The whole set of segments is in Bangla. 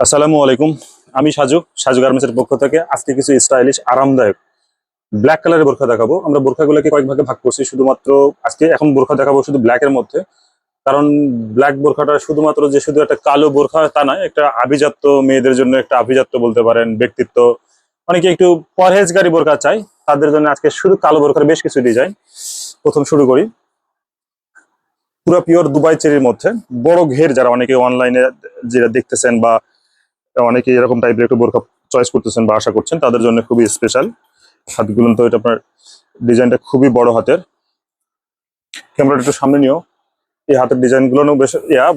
আসসালামু আলাইকুম। আমি সাজু গার্মেন্টসের পক্ষ থেকে আজকে কিছু স্টাইলিশ আরামদায়ক ব্ল্যাক কালারের বোরখা দেখাবো। আমরা বোরখাগুলোকে কয়েক ভাগে ভাগ করছি, শুধুমাত্র আজকে এখন বোরখা দেখাবো শুধু ব্ল্যাকের মধ্যে। কারণ ব্ল্যাক বোরখাটা শুধুমাত্র যে শুধু একটা কালো বোরখা তা নয়, একটা আভিজাত্য, মেয়েদের জন্য একটা আভিজাত্য বলতে পারেন, ব্যক্তিত্ব। অনেকে একটু পরহেজগারি বোরখা চাই, তাদের জন্য আজকে শুধু কালো বোরখার বেশ কিছু ডিজাইন। প্রথম শুরু করি পুরো পিওর দুবাই চেরির মধ্যে বড় ঘের, যারা অনেকে অনলাইনে যেটা দেখতেছেন বা অনেকে এরকম টাইপের একটু বোরখা চয়েস করতেছেন বা আশা করছেন, তাদের জন্য খুবই স্পেশাল। হাতগুলো তো এটা আপনার ডিজাইনটা খুবই বড় হাতের। ক্যামেরাটা একটু সামনে নিও। এই হাতের ডিজাইন গুলো বেশ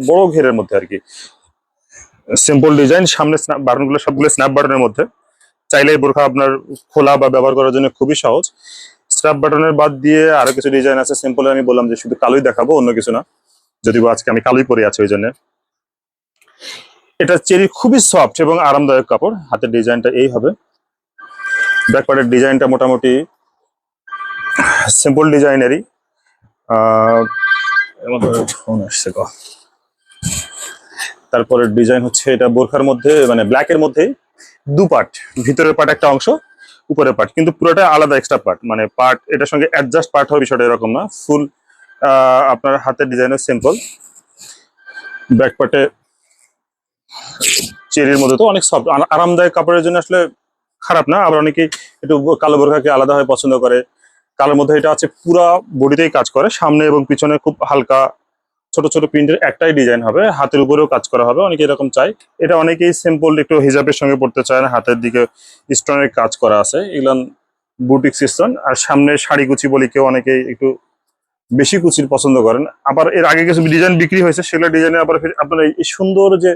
বড় ঘেরের মধ্যে আর কি। সিম্পল ডিজাইন, সামনে বাটন গুলো সবগুলো স্ন্যাপ বাটনের মধ্যে। চাইলে এই বোরখা আপনার খোলা বা ব্যবহার করার জন্য খুবই সহজ। স্ন্যাপ বাটনের বাদ দিয়ে আরো কিছু ডিজাইন আছে সিম্পল। আমি বললাম যে শুধু কালোই দেখাবো, অন্য কিছু না, যদিও আজকে আমি কালোই পরে আছি ওই জন্য। এটা চেরি খুবই সফট এবং আরামদায়ক কাপড়। হাতের ডিজাইনটা এই হবে। ব্যাক পার্টের ডিজাইনটা মোটামুটি সিম্পল ডিজাইনেরই। ফোন আসছে গো। তারপরের ডিজাইন হচ্ছে এটা বোরখার মধ্যে মানে ব্ল্যাকের মধ্যে দু পার্ট, ভিতরের পার্ট একটা অংশ, উপরের পার্ট কিন্তু পুরোটা আলাদা এক্সট্রা পার্ট, মানে পার্ট এটার সঙ্গে অ্যাডজাস্ট পার্ট হবে, বিষয়টা এরকম না। ফুল আপনার হাতের ডিজাইনের সিম্পল। ব্যাক পার্টে চেরির মধ্যে তো অনেক সফট আরামদায়ক কাপড়ের জন্য আসলে খারাপ না। আবার অনেকেই একটু কালো বোরখাকে আলাদাভাবে পছন্দ করে। কালোর মধ্যে এটা আছে পুরা বডিতেই কাজ করে, সামনে এবং পিছনে খুব হালকা ছোট ছোট প্রিন্টের একটাই ডিজাইন হবে, হাতের উপরেও কাজ করা হবে, অনেকে এরকম চাই। এটা অনেকেই সিম্পল একটু হিজাবের সঙ্গে পড়তে চায় না, হাতের দিকে স্টোনের কাজ করা আছে, এগুলো বুটিক সিস্টেম। আর সামনে শাড়ি কুচি বলি কেউ, অনেকেই একটু বেশি কুচির পছন্দ করেন। আবার এর আগে কিছু ডিজাইন বিক্রি হয়েছে, সেগুলো ডিজাইনে আবার আপনার এই সুন্দর যে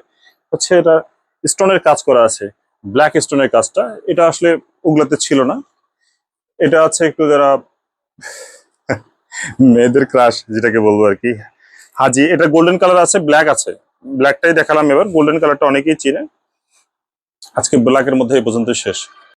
হচ্ছে এটা স্টোনের কাজ করা আছে, ব্ল্যাক স্টোনের কাজটা, এটা আসলে ওগুলাতে ছিল না। এটা আছে একটু যারা মেয়েদের ক্রাশ যেটাকে বলবো আর কি, হাজি। এটা গোল্ডেন কালার আছে, ব্ল্যাক আছে। ব্ল্যাকটাই দেখালাম, এবার গোল্ডেন কালারটা অনেকেই চিনে। আজকে ব্ল্যাকের মধ্যে এই পর্যন্ত শেষ।